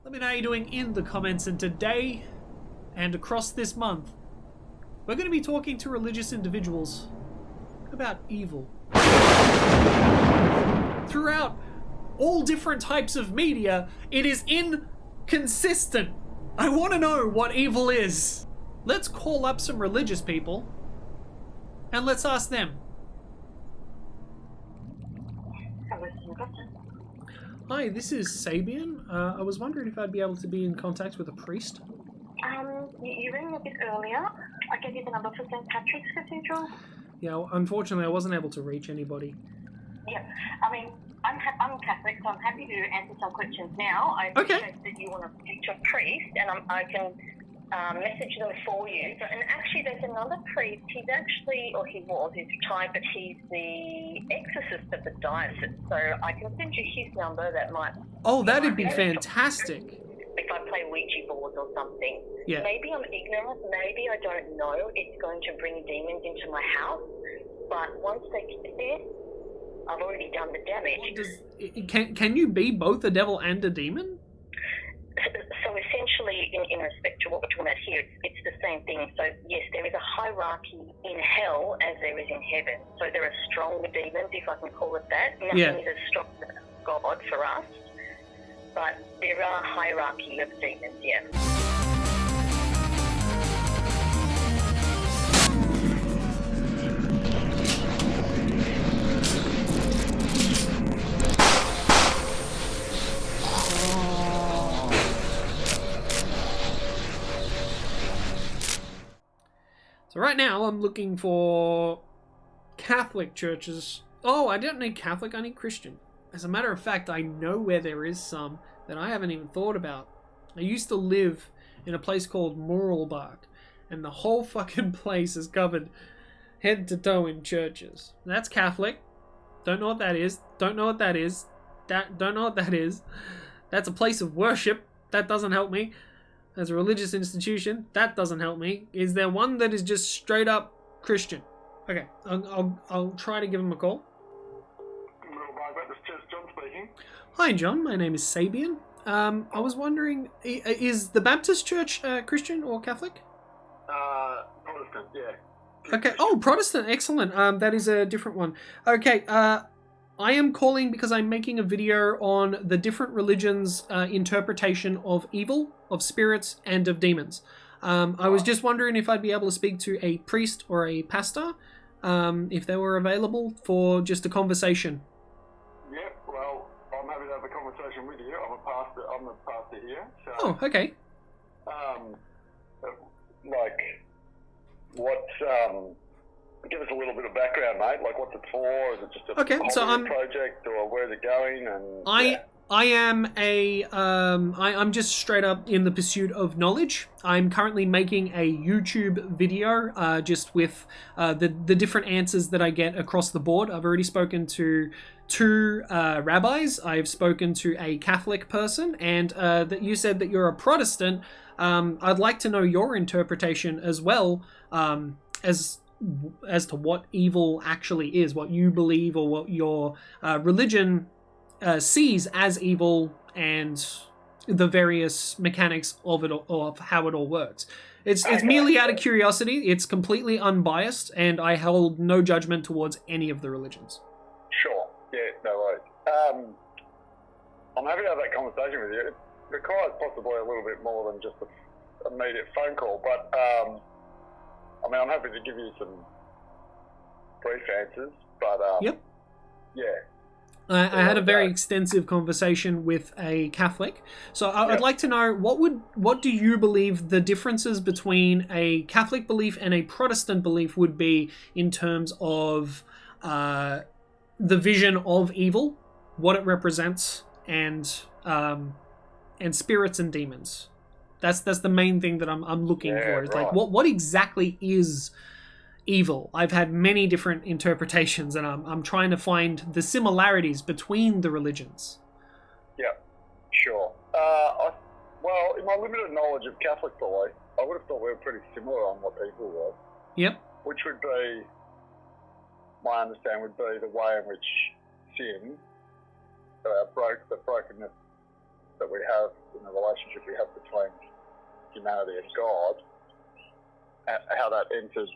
Let me know how you're doing in the comments, and today and across this month we're going to be talking to religious individuals about evil. Throughout all different types of media, it is inconsistent. I want to know what evil is. Let's call up some religious people and let's ask them. Hi, this is Sabian. I was wondering if I'd be able to be in contact with a priest. You rang a bit earlier. I gave you the number for St. Patrick's Cathedral. Yeah, well, unfortunately I wasn't able to reach anybody. Yeah, I mean, I'm Catholic, so I'm happy to answer some questions now. I appreciate that you want to speak to a priest, and I can message them for you. And actually, there's another priest. He's retired, but he's the exorcist of the diocese. So I can send you his number. That might. Oh, that'd be fantastic. If I play Ouija boards or something. Yeah. Maybe I'm ignorant. Maybe I don't know. It's going to bring demons into my house. But once they get there, I've already done the damage. Can you be both a devil and a demon? So essentially, in respect to what we're talking about here, it's the same thing. So yes, there is a hierarchy in hell as there is in heaven. So there are stronger demons, if I can call it that. Nothing is as strong as God for us. But there are hierarchy of demons, yeah. So right now I'm looking for Catholic churches. Oh, I don't need Catholic, I need Christian. As a matter of fact, I know where there is some that I haven't even thought about. I used to live in a place called Moralbach, and the whole fucking place is covered head to toe in churches. That's Catholic. Don't know what that is. Don't know what that is. Don't know what that is. That's a place of worship. That doesn't help me. As a religious institution, that doesn't help me. Is there one that is just straight up Christian? Okay, I'll try to give him a call. John speaking. Hi, John. My name is Sabian. I was wondering, is the Baptist Church Christian or Catholic? Protestant, yeah. Okay. Oh, Protestant. Excellent. That is a different one. Okay. I am calling because I'm making a video on the different religions' interpretation of evil, of spirits, and of demons. I was just wondering if I'd be able to speak to a priest or a pastor, if they were available for just a conversation. Yeah, well, I'm happy to have a conversation with you. I'm the pastor here. So, Oh, okay. Give us a little bit of background, mate. Like, what's it for? Is it just a project, or where's it going? And I'm just straight up in the pursuit of knowledge. I'm currently making a YouTube video just with the different answers that I get across the board. I've already spoken to 2 rabbis. I've spoken to a Catholic person, and that you said that you're a Protestant. I'd like to know your interpretation as well, as to what evil actually is, what you believe or what your religion sees as evil, and the various mechanics of it, or of how it all works. It's merely out of curiosity. It's completely unbiased, and I hold no judgment towards any of the religions. Sure. Yeah, no worries. I'm happy to have that conversation with you. It requires possibly a little bit more than just an immediate phone call, but I mean, I'm happy to give you some brief answers, but yep. Yeah. I had a very extensive conversation with a Catholic, so I'd like to know what do you believe the differences between a Catholic belief and a Protestant belief would be in terms of the vision of evil, what it represents, and spirits and demons. That's the main thing that I'm looking for. It's like what exactly is evil? I've had many different interpretations, and I'm trying to find the similarities between the religions. Yeah, sure. Well, in my limited knowledge of Catholic belief, I would have thought we were pretty similar on what evil was. Yep. Which would be, my understanding would be the way in which sin, the brokenness that we have in the relationship we have between humanity and God, how that entered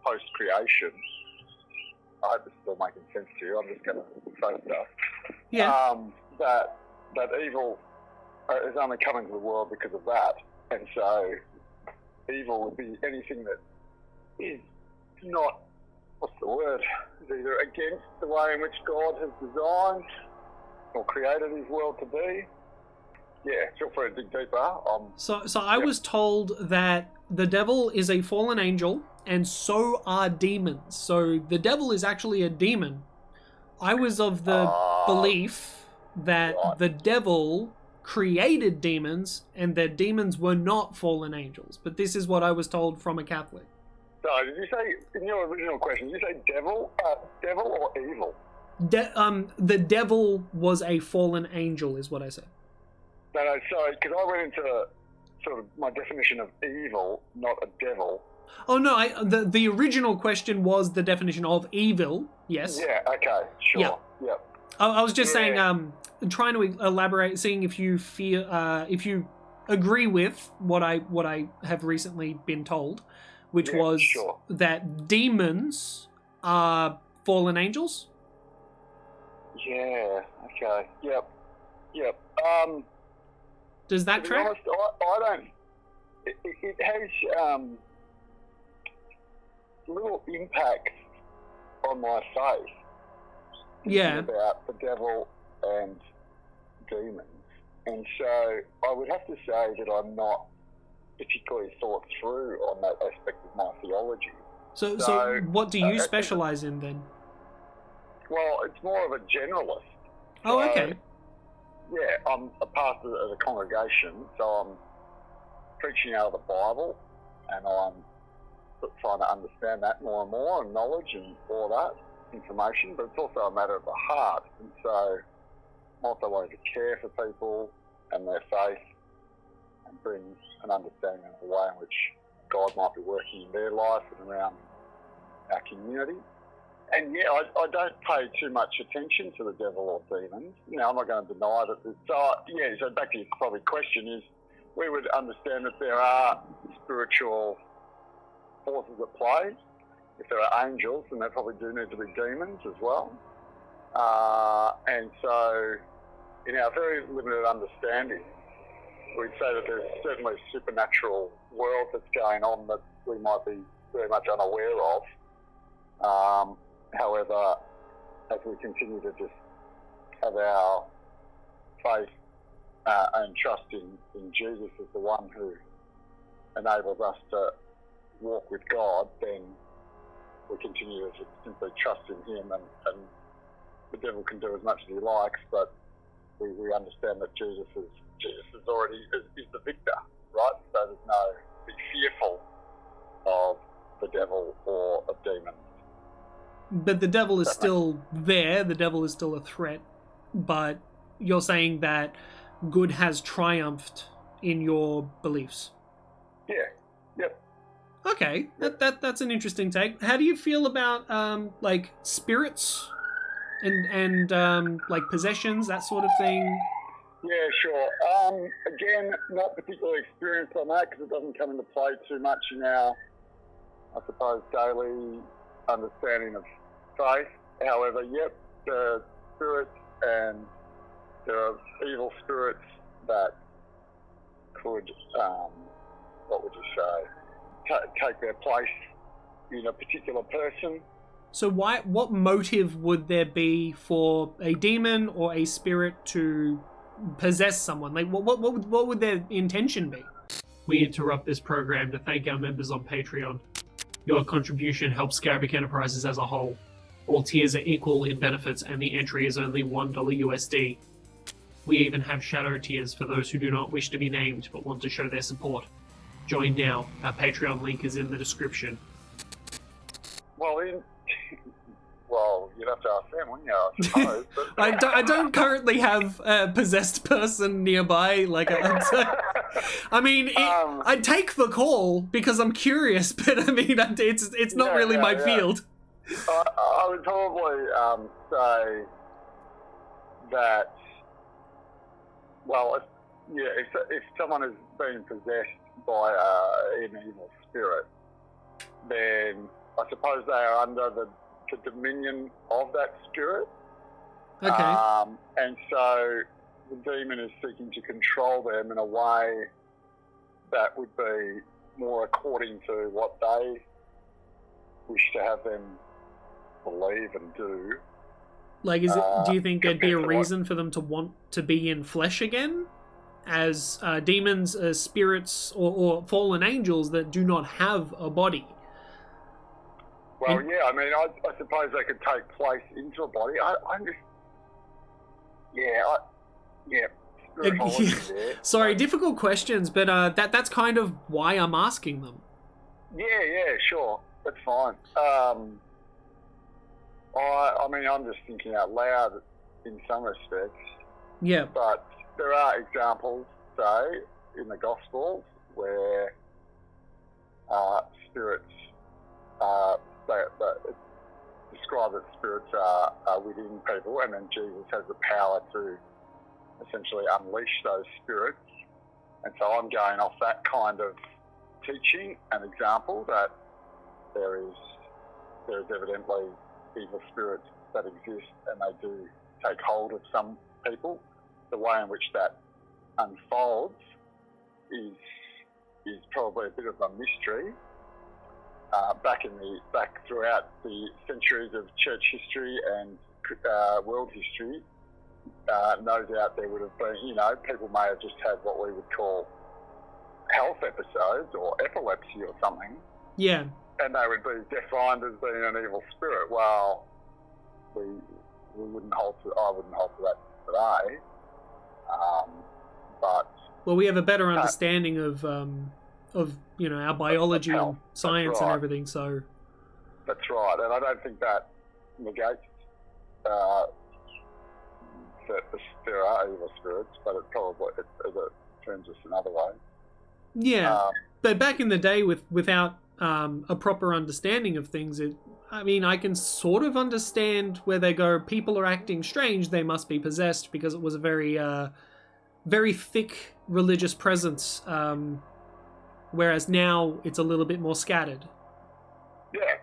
post-creation. I hope this is all making sense to you. I'm just going to say stuff. Yeah. That evil is only coming to the world because of that. And so evil would be anything that is not, what's the word, is either against the way in which God has designed or created his world to be. Yeah, feel free to dig deeper. So I was told that the devil is a fallen angel, and so are demons. So the devil is actually a demon. I was of the belief that the devil created demons, and that demons were not fallen angels. But this is what I was told from a Catholic. So did you say, in your original question, did you say devil or evil? The devil was a fallen angel, is what I said. No, sorry, because I went into sort of my definition of evil, not a devil. Oh no, the original question was the definition of evil. Yes. Yeah. Okay. Sure. Yeah. I was just saying, trying to elaborate, seeing if you feel, if you agree with what I have recently been told, which was that demons are fallen angels. Yeah. Okay. Yep. Does that track? Honest, I don't. It has little impact on my faith. Yeah. About the devil and demons, and so I would have to say that I'm not particularly thought through on that aspect of my theology. So what do you specialize in then? Well, it's more of a generalist. Oh, okay. Yeah, I'm a pastor of a congregation, so I'm preaching out of the Bible, and I'm trying to understand that more and more, and knowledge and all that information, but it's also a matter of the heart, and so I'm also wanting to care for people and their faith and bring an understanding of the way in which God might be working in their life and around our community. And yeah, I don't pay too much attention to the devil or demons. You know, I'm not going to deny that. So back to your probably question is, we would understand that there are spiritual forces at play. If there are angels, then there probably do need to be demons as well. And so, in our very limited understanding, we'd say that there's certainly a supernatural world that's going on that we might be very much unaware of. However, as we continue to just have our faith and trust in Jesus as the one who enables us to walk with God, then we continue to simply trust in him, and the devil can do as much as he likes, but we understand that Jesus is already is the victor, right? So there's no be fearful of the devil or of demons. But the devil is still there, the devil is still a threat, but you're saying that good has triumphed in your beliefs. Yeah. Yep. Okay, that's an interesting take. How do you feel about like spirits and like possessions, that sort of thing? Yeah, sure. Again, not particularly experienced on that because it doesn't come into play too much in our, I suppose, daily understanding of faith. However, yep, there are spirits and there are evil spirits that could, what would you say, take their place in a particular person. So what motive would there be for a demon or a spirit to possess someone? Like, what would their intention be? We interrupt this program to thank our members on Patreon. Your contribution helps Scarabic Enterprises as a whole. All tiers are equal in benefits and the entry is only $1 USD. We even have shadow tiers for those who do not wish to be named but want to show their support. Join now. Our Patreon link is in the description. Well, you'd have to ask them, wouldn't you, I suppose. But... I don't currently have a possessed person nearby. Like, I mean, I'd take the call because I'm curious, but I mean, it's not really my field. I would probably say that Well, if someone has been possessed by an evil spirit, then I suppose they are under the dominion of that spirit. Okay. And so the demon is seeking to control them in a way that would be more according to what they wish to have them believe and do. Like, do you think there'd be a reason for them to want to be in flesh again? As demons, spirits, or fallen angels that do not have a body? Well, yeah, I mean, I suppose they could take place into a body. I'm just... Sorry, difficult questions, but that's kind of why I'm asking them. Yeah, sure. That's fine. I mean, I'm just thinking out loud in some respects. Yeah. But there are examples, say, in the Gospels where spirits, they describe that spirits are within people, and then Jesus has the power to essentially unleash those spirits. And so I'm going off that kind of teaching and example that there is evidently evil spirits that exist, and they do take hold of some people. The way in which that unfolds is probably a bit of a mystery. Back throughout the centuries of church history and world history, no doubt there would have been, people may have just had what we would call health episodes or epilepsy or something. Yeah. And they would be defined as being an evil spirit. Well, I wouldn't hold to that today. Well, we have a better understanding of our biology and science and everything. So that's right, and I don't think that negates that there are evil spirits, but it turns us another way. Yeah, but back in the day, without a proper understanding of things, I can sort of understand where they go, people are acting strange, they must be possessed, because it was a very, very thick religious presence, whereas now it's a little bit more scattered. Yeah.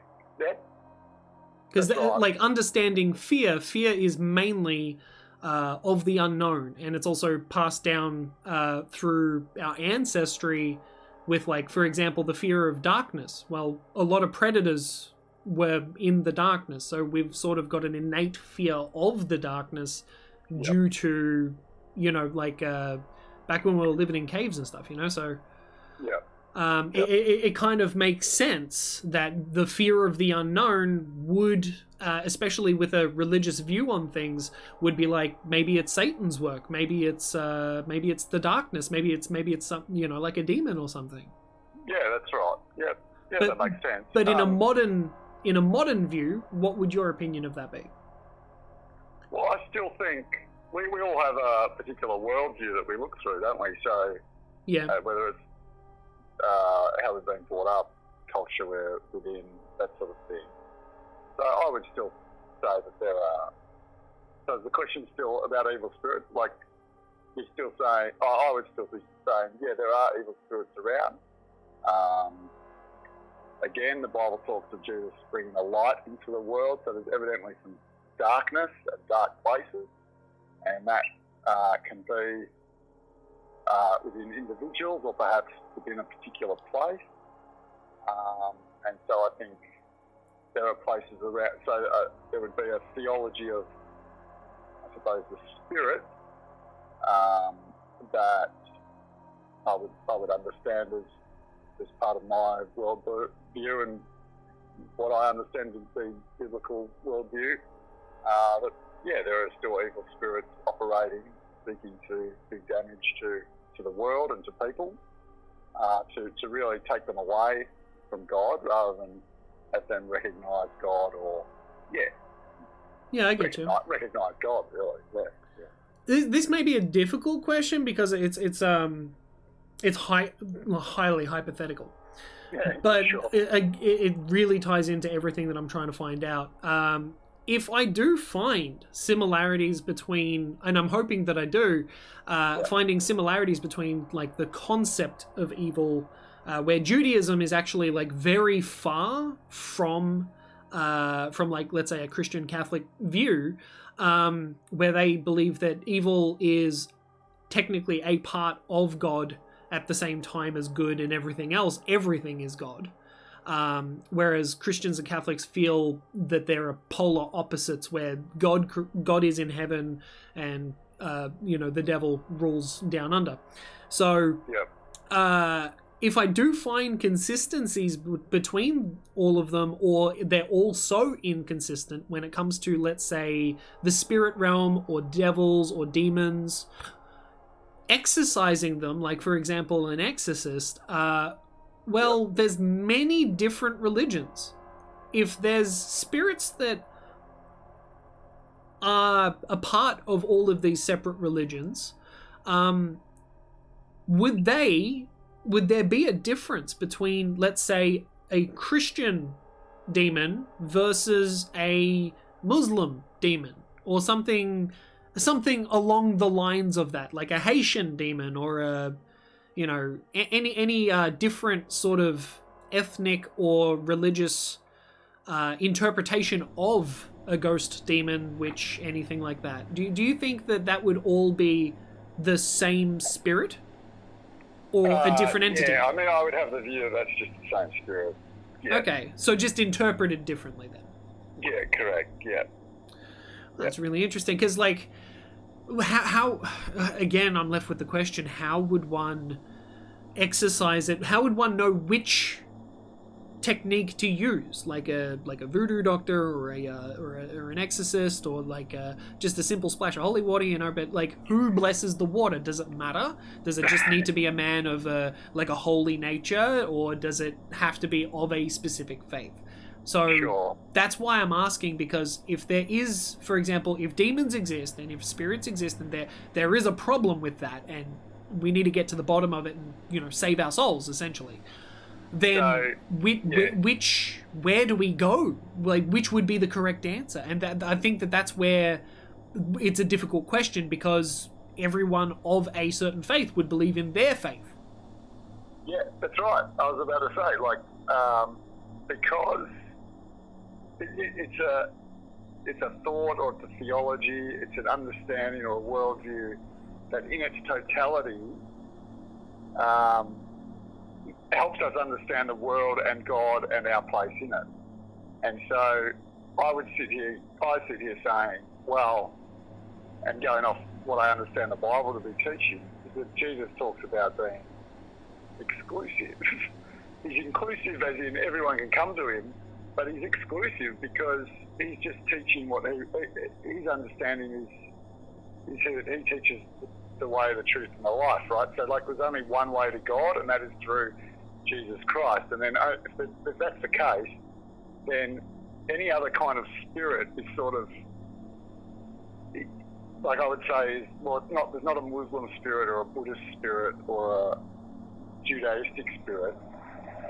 Because, understanding fear is mainly of the unknown, and it's also passed down through our ancestry with, for example, the fear of darkness. Well, a lot of predators were in the darkness, so we've sort of got an innate fear of the darkness due to, back when we were living in caves and stuff, so... Yeah. It kind of makes sense that the fear of the unknown would, especially with a religious view on things, would be like, maybe it's Satan's work, maybe it's the darkness, maybe it's some, like a demon or something. Yeah, that's right. Yeah, that makes sense. But in a modern view, what would your opinion of that be? Well, I still think we all have a particular worldview that we look through, don't we? So yeah, whether it's how we've been brought up, culture we're within, that sort of thing. So I would still say that there are... So the question still about evil spirits, you're still saying... I would still be saying, yeah, there are evil spirits around. Again, the Bible talks of Jesus bringing a light into the world, so there's evidently some darkness and dark places, and that can be within individuals or perhaps within a particular place. And so I think there are places around, so there would be a theology of, I suppose, the spirit that I would understand as part of my worldview and what I understand to be biblical worldview. That there are still evil spirits operating, seeking to do damage to the world and to people, to really take them away from God rather than have them recognise God or I get you. Recognise God, really. Yeah. This may be a difficult question because it's highly hypothetical. Yeah, but sure. it really ties into everything that I'm trying to find out. if I do find similarities between, and I'm hoping that I do, finding similarities between like the concept of evil, where Judaism is actually like very far from like, let's say, a Christian Catholic view, where they believe that evil is technically a part of God at the same time as good, and everything is God. Whereas Christians and Catholics feel that there are polar opposites, where God is in heaven and the devil rules down under. So if I do find consistencies between all of them, or they're all so inconsistent when it comes to, let's say, the spirit realm or devils or demons, exorcising them, like for example an exorcist, well, there's many different religions. If there's spirits that are a part of all of these separate religions, would there be a difference between, let's say, a Christian demon versus a Muslim demon, or something along the lines of that, like a Haitian demon, or a any different sort of ethnic or religious interpretation of a ghost demon, witch, anything like that? Do you think that would all be the same spirit, or a different entity? Yeah, I mean, I would have the view that's just the same spirit. Yeah. Okay, so just interpreted differently then. Yeah, correct. Yeah. That's really interesting, because like, how again, I'm left with the question: how would one exercise it? How would one know which technique to use, like a voodoo doctor, or an exorcist, or like just a simple splash of holy water, but like, who blesses the water? Does it matter? Does it just need to be a man of a holy nature, or does it have to be of a specific faith? So that's why I'm asking, because if there is, for example, if demons exist and if spirits exist, and there is a problem with that, and we need to get to the bottom of it and save our souls essentially, then where do we go? Like, which would be the correct answer? And I think that's where it's a difficult question, because everyone of a certain faith would believe in their faith. Yeah, that's right. I was about to say, like, because it's a thought, or it's a theology, it's an understanding or a worldview that in its totality helps us understand the world and God and our place in it. And so I sit here saying, well, and going off what I understand the Bible to be teaching, is that Jesus talks about being exclusive. He's inclusive as in everyone can come to him, but he's exclusive because he's just teaching what his understanding is. He teaches the way, the truth, and the life, right? So, like, there's only one way to God, and that is through Jesus Christ. And then if that's the case, then any other kind of spirit is sort of, like I would say, is, well, there's not a Muslim spirit or a Buddhist spirit or a Judaistic spirit.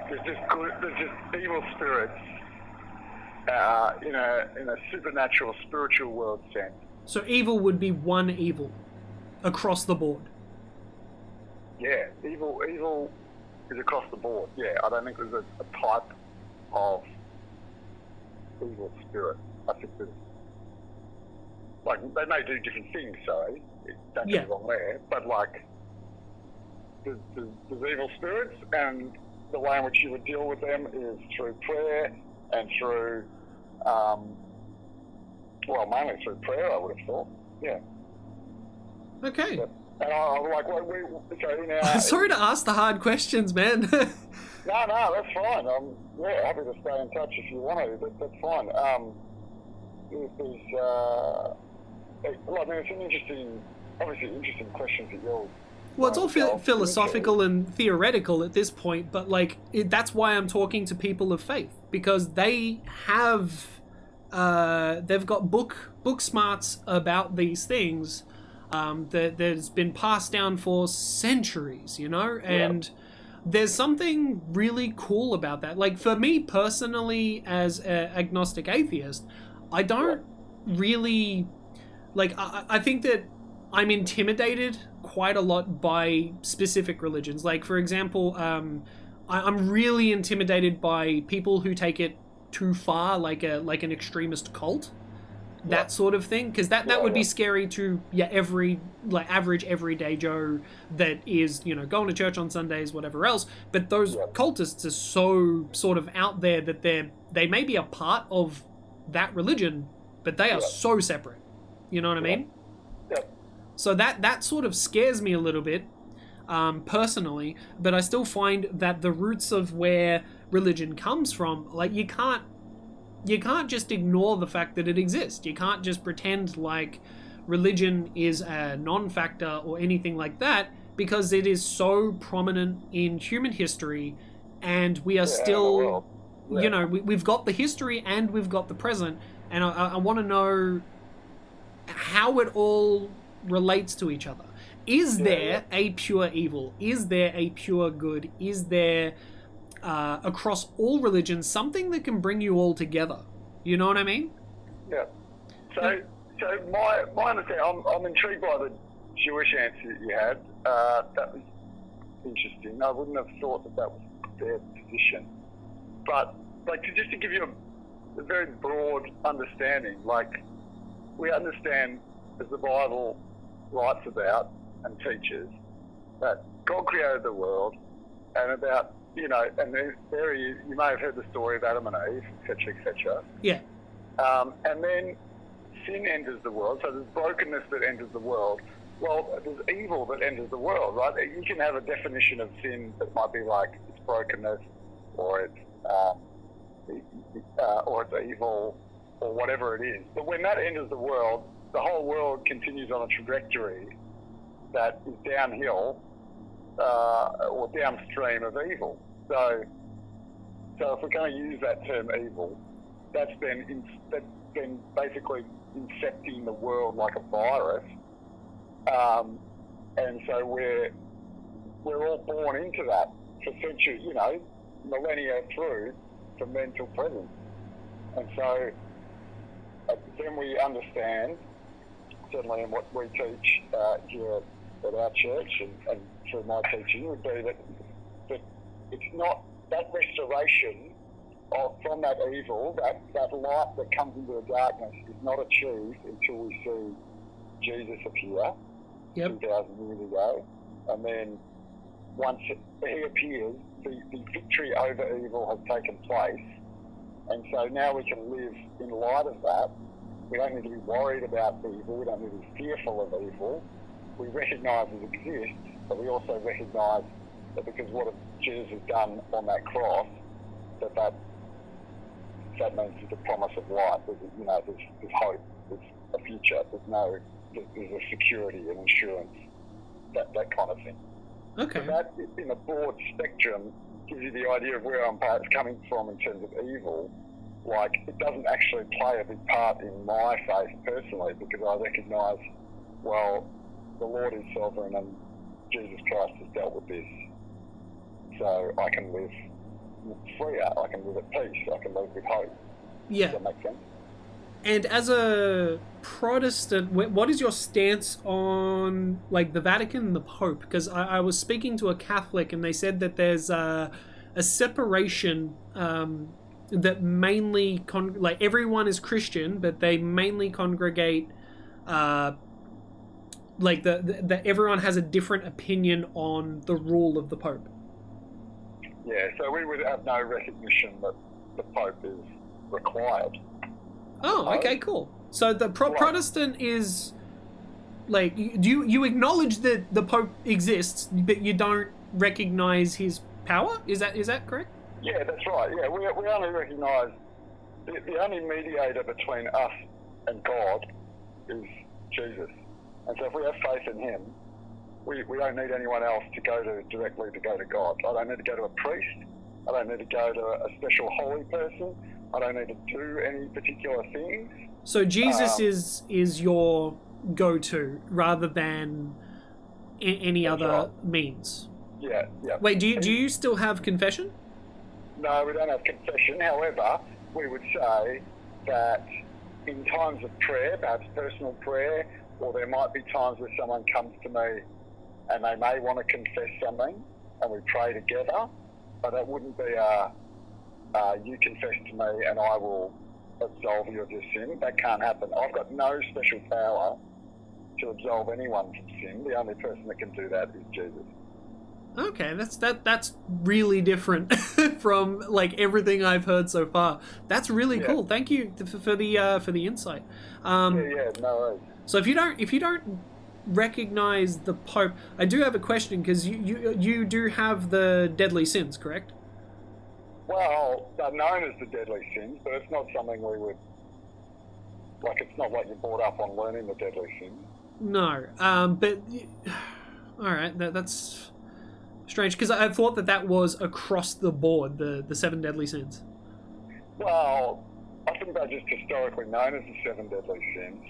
There's just evil spirits in a supernatural, spiritual world sense. So evil would be one evil across the board. Yeah, evil is across the board. Yeah, I don't think there's a type of evil spirit. I think there's, like, they may do different things. Sorry, don't get me wrong there, but like, there's evil spirits, and the way in which you would deal with them is through prayer and through, mainly through prayer, I would have thought. Yeah. Okay. But, and I'm like, now... Sorry to ask the hard questions, man. No, that's fine. I'm happy to stay in touch if you want to. That's fine. It's an interesting question that you're... Well, it's all philosophical and theoretical at this point, but like that's why I'm talking to people of faith, because they have they've got book smarts about these things that's been passed down for centuries, and there's something really cool about that. Like, for me personally, as an agnostic atheist, I don't really like. I think that I'm intimidated quite a lot by specific religions. Like, for example, I'm really intimidated by people who take it too far, like an extremist cult, that sort of thing, because that would be scary to every average everyday Joe that is going to church on Sundays, whatever else. But those cultists are so sort of out there that they may be a part of that religion, but they are so separate. You know what I mean? Yeah. So that sort of scares me a little bit, personally. But I still find that the roots of where religion comes from, like, you can't just ignore the fact that it exists. You can't just pretend like religion is a non-factor or anything like that, because it is so prominent in human history, and we are still, we've got the history and we've got the present, and I want to know how it all relates to each other. Is there a pure evil? Is there a pure good? Is there across all religions something that can bring you all together? You know what I mean? Yeah. So my understanding, I'm intrigued by the Jewish answer that you had. That was interesting. I wouldn't have thought that was their position. But just to give you a very broad understanding, we understand, as the Bible writes about and teaches, that God created the world, and about, and there you may have heard the story of Adam and Eve, etc., etc. Yeah. And then sin enters the world, so there's brokenness that enters the world. Well, there's evil that enters the world, right? You can have a definition of sin that might be like it's brokenness, or it's evil, or whatever it is. But when that enters the world, the whole world continues on a trajectory that is downhill, or downstream of evil. So if we're going to use that term evil, that's been basically infecting the world like a virus, and so we're all born into that for centuries, millennia through, from then till present. And so then we understand, certainly in what we teach here at our church, and through my teaching, would be that it's not that restoration from that evil, that light that comes into the darkness, is not achieved until we see Jesus appear 2,000 years ago. And then once he appears, the victory over evil has taken place. And so now we can live in light of that. We don't need to be worried about evil. We don't need to be fearful of evil. We recognise it exists, but we also recognise that because what Jesus has done on that cross, that means there's a promise of life. There's hope. There's a future. There's a security and insurance, that kind of thing. Okay. So that, in a broad spectrum, gives you the idea of where I'm perhaps coming from in terms of evil. It doesn't actually play a big part in my faith personally, because I recognise, well, the Lord is sovereign and Jesus Christ has dealt with this. So I can live freer, I can live at peace, I can live with hope. Yeah. Does that make sense? And as a Protestant, what is your stance on the Vatican and the Pope? Because I was speaking to a Catholic and they said that there's a separation that mainly everyone is Christian, but they mainly congregate that everyone has a different opinion on the rule of the Pope. Yeah, so we would have no recognition that the Pope is required. Oh, okay, cool. So the Protestant is do you acknowledge that the Pope exists, but you don't recognize his power? Is that correct? Yeah, that's right. Yeah, we only recognise the only mediator between us and God is Jesus, and so if we have faith in him, we don't need anyone else directly to go to God. I don't need to go to a priest. I don't need to go to a special holy person. I don't need to do any particular things. So Jesus is your go-to rather than any other means. Yeah. Wait, do you still have confession? No, we don't have confession. However, we would say that in times of prayer, perhaps personal prayer, or there might be times where someone comes to me and they may want to confess something, and we pray together, but it wouldn't be you confess to me and I will absolve you of your sin. That can't happen. I've got no special power to absolve anyone from sin. The only person that can do that is Jesus. Okay, that's really different from like everything I've heard so far. That's really cool. Thank you for the insight. No worries. So if you don't recognize the Pope, I do have a question, because you do have the deadly sins, correct? Well, they're known as the deadly sins, but it's not something we would like. It's not like you're brought up on learning the deadly sins. No, but all right, that's strange, because I thought that was across the board, the 7 deadly sins. Well, I think they're just historically known as the 7 deadly sins.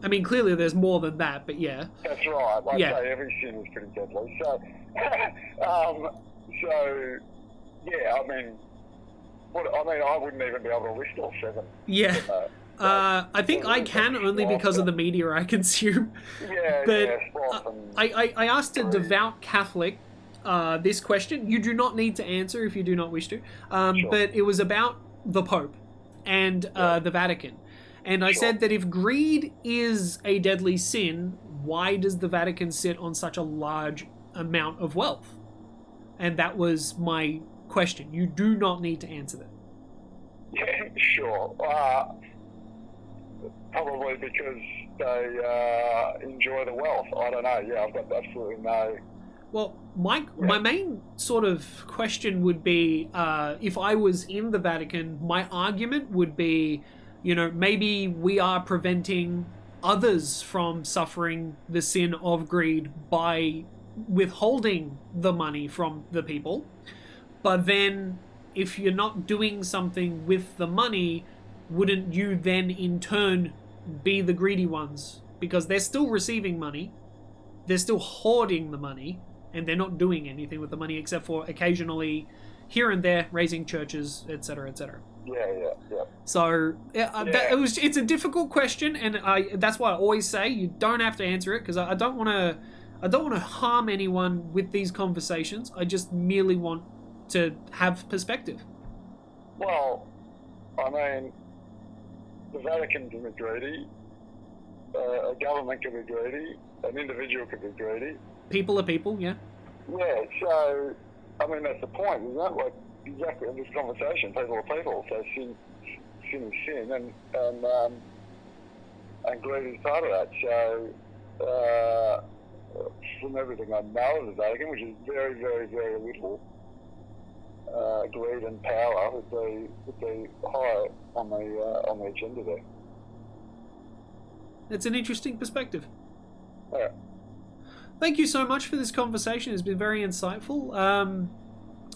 I mean, clearly there's more than that, but yeah. That's right. Like I say, every sin is pretty deadly. So, I wouldn't even be able to list all 7. Yeah. I think I can, only because of the media I consume. I asked a devout Catholic this question. You do not need to answer if you do not wish to. Sure. But it was about the Pope and the Vatican. And I said that if greed is a deadly sin, why does the Vatican sit on such a large amount of wealth? And that was my question. You do not need to answer that. Yeah, sure. Probably because they enjoy the wealth. I don't know. Yeah, I've got absolutely no... Well, my main sort of question would be, if I was in the Vatican, my argument would be, maybe we are preventing others from suffering the sin of greed by withholding the money from the people. But then, if you're not doing something with the money, wouldn't you then in turn be the greedy ones? Because they're still receiving money, they're still hoarding the money, and they're not doing anything with the money except for occasionally here and there raising churches, etc., etc. Yeah. So it's a difficult question, and that's why I always say you don't have to answer it, because I don't want to harm anyone with these conversations. I just merely want to have perspective. Well, I mean, the Vatican can be greedy, a government can be greedy, an individual can be greedy. People are people, yeah. Yeah, so, I mean, that's the point, isn't it? Like, exactly in this conversation, people are people, so sin is sin, and greed is part of that. So, from everything I know of the Vatican, which is very, very, very little, greed and power would be high on the agenda there. It's an interesting perspective. Yeah. Thank you so much for this conversation. It's been very insightful.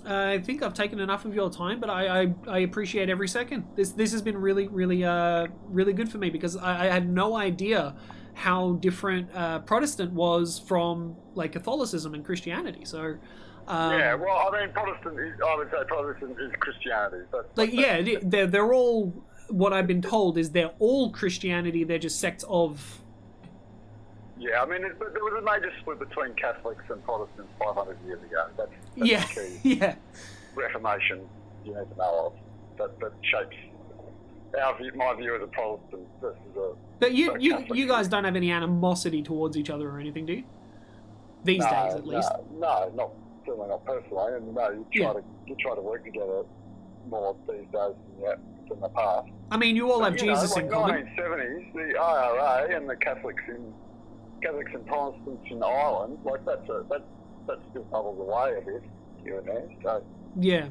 I think I've taken enough of your time, but I appreciate every second. This has been really, really, really good for me, because I had no idea how different Protestant was from like Catholicism and Christianity. So. Yeah, well, I mean, I would say Protestant is Christianity. They're all, what I've been told is they're all Christianity, they're just sects of... Yeah, I mean, but there was a major split between Catholics and Protestants 500 years ago. That's the key reformation you need to know of. That shapes my view as a Protestant versus a... But you guys don't have any animosity towards each other or anything, do you? These days, at least. No, certainly not personally, and you try to work together more these days than the past. I mean, you all have Jesus in common. In the 1970s, the IRA and the Catholics and Protestants in Ireland, like that still bubbles away a bit here and there. So yeah.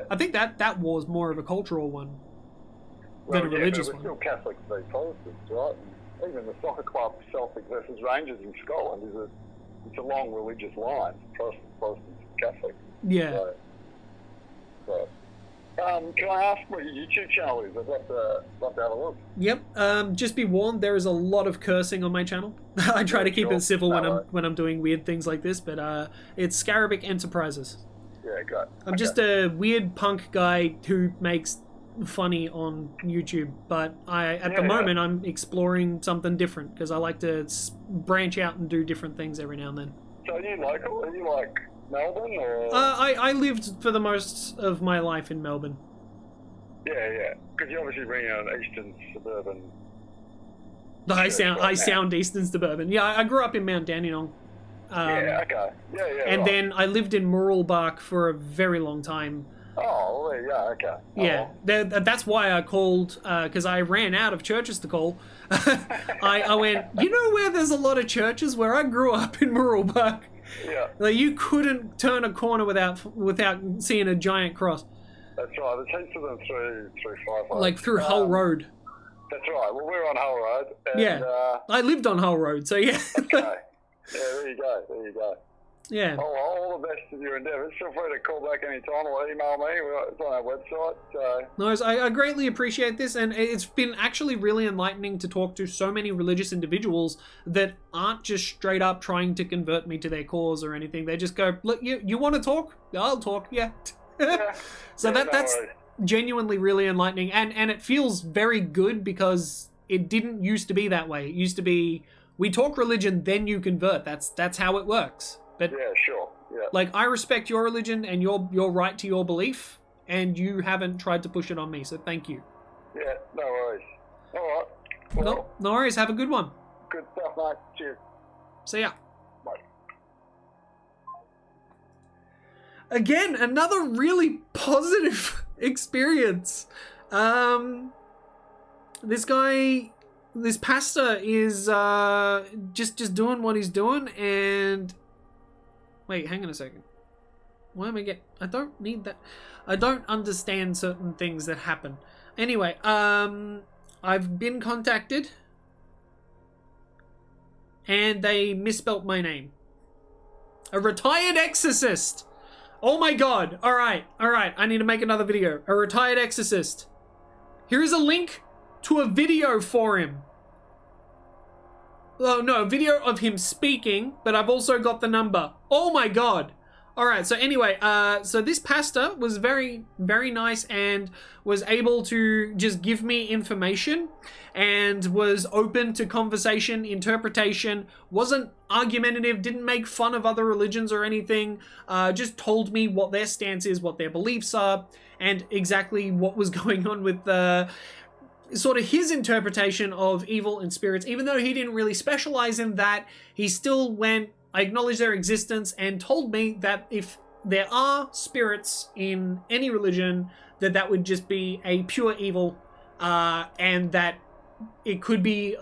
I think that war's more of a cultural one than a religious one. But still Catholics v Protestants, right? And even the soccer club Celtic versus Rangers in Scotland it's a long religious line, Protestants and Catholics. Yeah. So, can I ask what your YouTube channel is? I'd love to have a look. Yep. Just be warned, there is a lot of cursing on my channel. I try to keep it civil when I'm doing weird things like this, but it's Scarabic Enterprises. Yeah, great. I'm just a weird punk guy who makes funny on YouTube, but at the moment I'm exploring something different because I like to branch out and do different things every now and then. So are you local? Are you like Melbourne or? I lived for the most of my life in Melbourne. Yeah. Because you obviously bring an eastern suburban. I sound eastern suburban. Yeah, I grew up in Mount Dandenong. Okay. Yeah. And then I lived in Mooroolbark for a very long time. Oh, well, yeah, okay. Yeah, that's why I called, because I ran out of churches to call. I went, you know where there's a lot of churches? Where I grew up in Mooroolbark. Yeah. Like, you couldn't turn a corner without seeing a giant cross. That's right. There's heaps of them through Firefly. Like through Hull Road. That's right. Well, we're on Hull Road. And, yeah. I lived on Hull Road, so yeah. Okay. Yeah, there you go. Yeah. All the best of your endeavours. Feel free to call back anytime or email me. It's on our website. So. No, I greatly appreciate this, and it's been actually really enlightening to talk to so many religious individuals that aren't just straight up trying to convert me to their cause or anything. They just go, look, you want to talk? I'll talk, yeah. So that's genuinely really enlightening, and it feels very good because it didn't used to be that way. It used to be, we talk religion, then you convert. That's how it works. But, yeah, sure. Yeah. Like, I respect your religion and your right to your belief, and you haven't tried to push it on me, so thank you. Yeah, no worries. All right. Well, no worries. Have a good one. Good stuff, mate. Cheers. See ya. Bye. Again, another really positive experience. This pastor is just doing what he's doing, and wait, hang on a second. Why am I I don't need that. I don't understand certain things that happen. Anyway, I've been contacted, and they misspelt my name. A retired exorcist. Oh my god. All right. I need to make another video. A retired exorcist. Here is a link to a video for him. Oh no, a video of him speaking, but I've also got the number. Oh my god. All right, so anyway, so this pastor was very, very nice and was able to just give me information and was open to conversation, interpretation, wasn't argumentative, didn't make fun of other religions or anything, just told me what their stance is, what their beliefs are, and exactly what was going on with sort of his interpretation of evil and spirits. Even though he didn't really specialize in that, he still I acknowledged their existence and told me that if there are spirits in any religion, that would just be a pure evil, and that it could be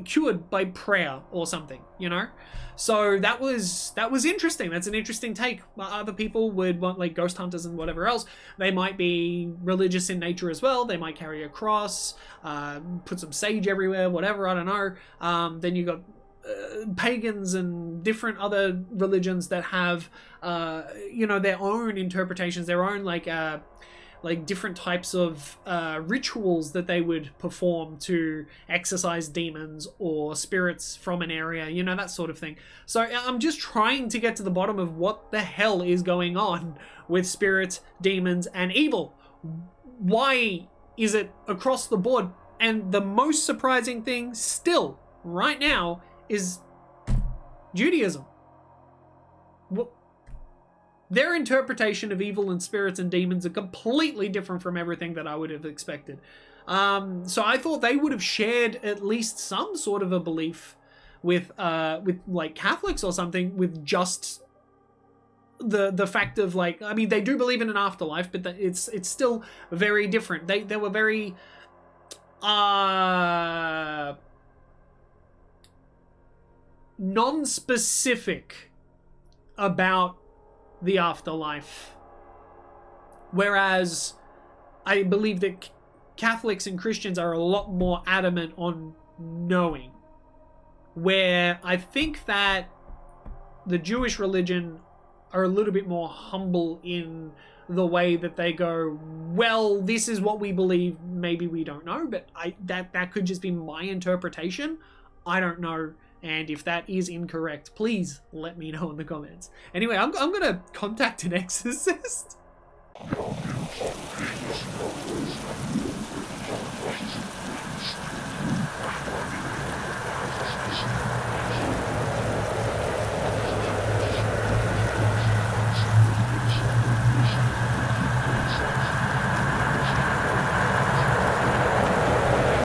cured by prayer or something, you know? So that was interesting. That's an interesting take. Other people would want, like, ghost hunters and whatever else. They might be religious in nature as well. They might carry a cross, put some sage everywhere, whatever, I don't know. Then you got pagans and different other religions that have, their own interpretations, their own, like different types of rituals that they would perform to exorcise demons or spirits from an area, that sort of thing. So I'm just trying to get to the bottom of what the hell is going on with spirits, demons, and evil. Why is it across the board? And the most surprising thing still, right now, is Judaism. Their interpretation of evil and spirits and demons are completely different from everything that I would have expected. So I thought they would have shared at least some sort of a belief with like Catholics or something, with just the fact of, like, I mean, they do believe in an afterlife, but it's still very different. They were very non-specific about the afterlife, whereas I believe that Catholics and Christians are a lot more adamant on knowing, where I think that the Jewish religion are a little bit more humble in the way that they go, well, this is what we believe, maybe we don't know, but that could just be my interpretation. I don't know. And if that is incorrect, please let me know in the comments. Anyway, I'm gonna contact an exorcist.